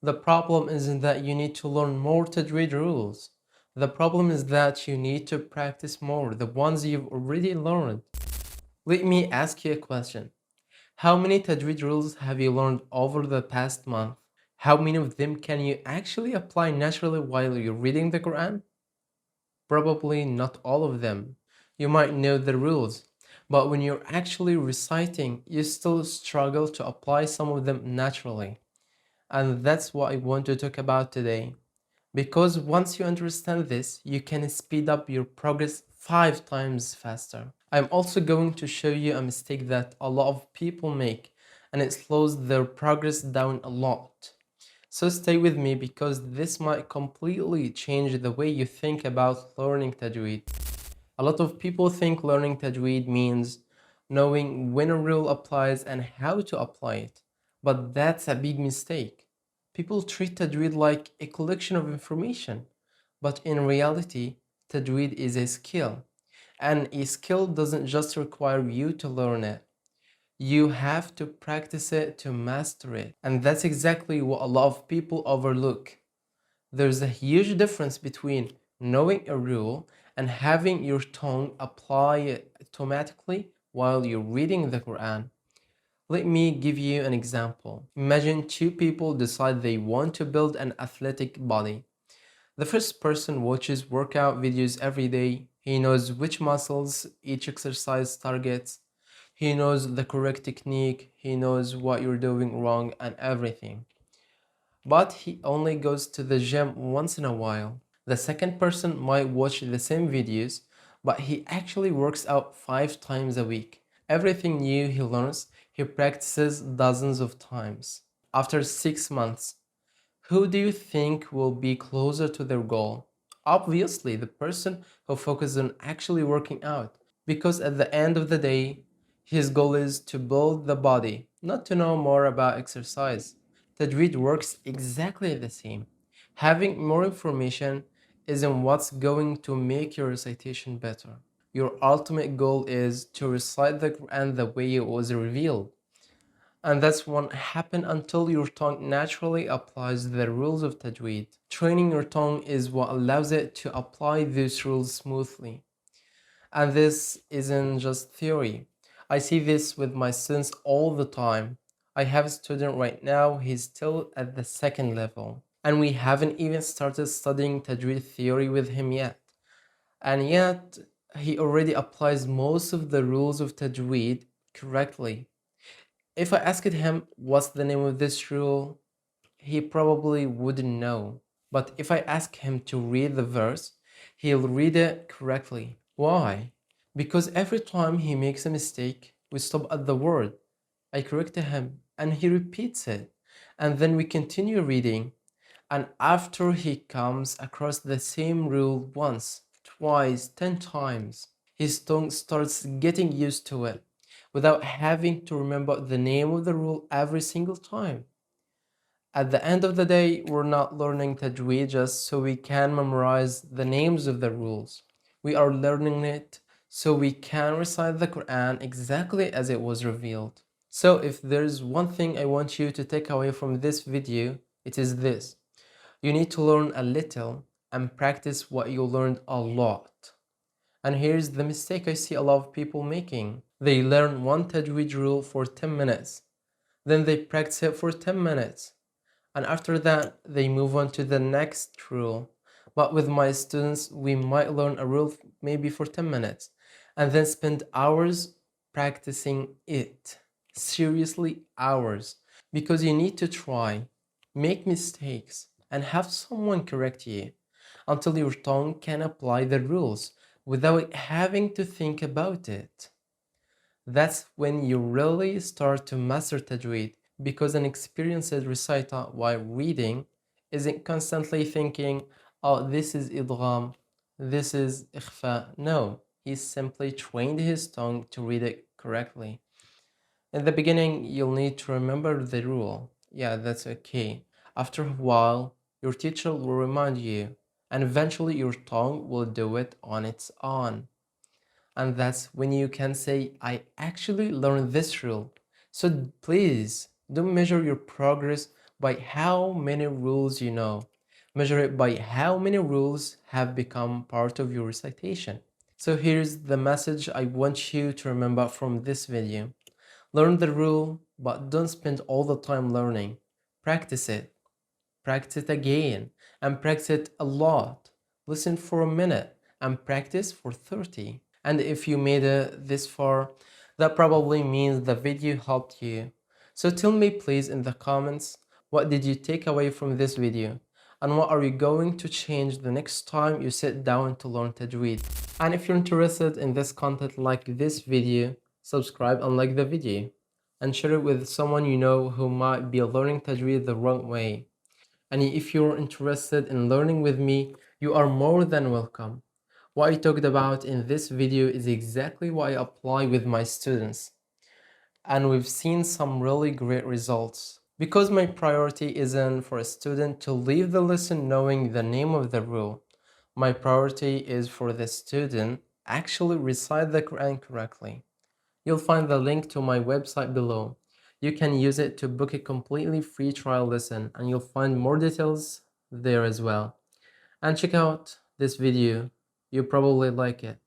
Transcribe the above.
The problem isn't that you need to learn more Tajweed rules. The problem is that you need to practice more, the ones you've already learned. Let me ask you a question. How many Tajweed rules have you learned over the past month? How many of them can you actually apply naturally while you're reading the Quran? Probably not all of them. You might know the rules, but when you're actually reciting, you still struggle to apply some of them naturally. And that's what I want to talk about today. Because once you understand this, you can speed up your progress 5 times faster. I'm also going to show you a mistake that a lot of people make, and it slows their progress down a lot. So stay with me because this might completely change the way you think about learning Tajweed. A lot of people think learning Tajweed means knowing when a rule applies and how to apply it, but that's a big mistake. People treat Tajweed like a collection of information, but in reality, Tajweed is a skill, and a skill doesn't just require you to learn it. You have to practice it to master it. And that's exactly what a lot of people overlook. There's a huge difference between knowing a rule and having your tongue apply it automatically while you're reading the Quran. Let me give you an example. Imagine two people decide they want to build an athletic body. The first person watches workout videos every day. He knows which muscles each exercise targets. He knows the correct technique. He knows what you're doing wrong and everything. But he only goes to the gym once in a while. The second person might watch the same videos, but he actually works out 5 times a week. Everything new he learns, he practices dozens of times. After 6 months, who do you think will be closer to their goal? Obviously, the person who focuses on actually working out, because at the end of the day, his goal is to build the body, not to know more about exercise. Tajweed works exactly the same. Having more information isn't what's going to make your recitation better. Your ultimate goal is to recite the Quran the way it was revealed. And that's won't happen until your tongue naturally applies the rules of Tajweed. Training your tongue is what allows it to apply these rules smoothly. And this isn't just theory. I see this with my students all the time. I have a student right now, he's still at the second level. And we haven't even started studying Tajweed theory with him yet. And yet, he already applies most of the rules of Tajweed correctly. If I asked him what's the name of this rule, he probably wouldn't know. But if I ask him to read the verse, he'll read it correctly. Why? Because every time he makes a mistake, we stop at the word. I correct him and he repeats it. And then we continue reading. And after he comes across the same rule once, twice, 10 times, his tongue starts getting used to it without having to remember the name of the rule every single time. At the end of the day, we're not learning Tajweed just so we can memorize the names of the rules. We are learning it so we can recite the Quran exactly as it was revealed. So if there's one thing I want you to take away from this video, it is this. You need to learn a little and practice what you learned a lot. And here's the mistake I see a lot of people making. They learn one Tajweed rule for 10 minutes. Then they practice it for 10 minutes. And after that, they move on to the next rule. But with my students, we might learn a rule maybe for 10 minutes and then spend hours practicing it. Seriously, hours. Because you need to try, make mistakes, and have someone correct you until your tongue can apply the rules without having to think about it. That's when you really start to master Tajweed because an experienced reciter while reading isn't constantly thinking, oh, this is idgham, this is ikhfa. No, he's simply trained his tongue to read it correctly. In the beginning, you'll need to remember the rule. Yeah, that's okay. After a while, your teacher will remind you, and eventually your tongue will do it on its own. And that's when you can say, I actually learned this rule. So please don't measure your progress by how many rules you know. Measure it by how many rules have become part of your recitation. So here's the message I want you to remember from this video. Learn the rule, but don't spend all the time learning. Practice it. Practice it again and practice it a lot. Listen for a minute and practice for 30. And if you made it this far, that probably means the video helped you. So tell me please in the comments, what did you take away from this video? And what are you going to change the next time you sit down to learn Tajweed? And if you're interested in this content like this video, subscribe and like the video. And share it with someone you know who might be learning Tajweed the wrong way. And if you're interested in learning with me, you are more than welcome. What I talked about in this video is exactly what I apply with my students. And we've seen some really great results. Because my priority isn't for a student to leave the lesson knowing the name of the rule. My priority is for the student actually recite the Quran correctly. You'll find the link to my website below. You can use it to book a completely free trial lesson and you'll find more details there as well. And check out this video. You'll probably like it.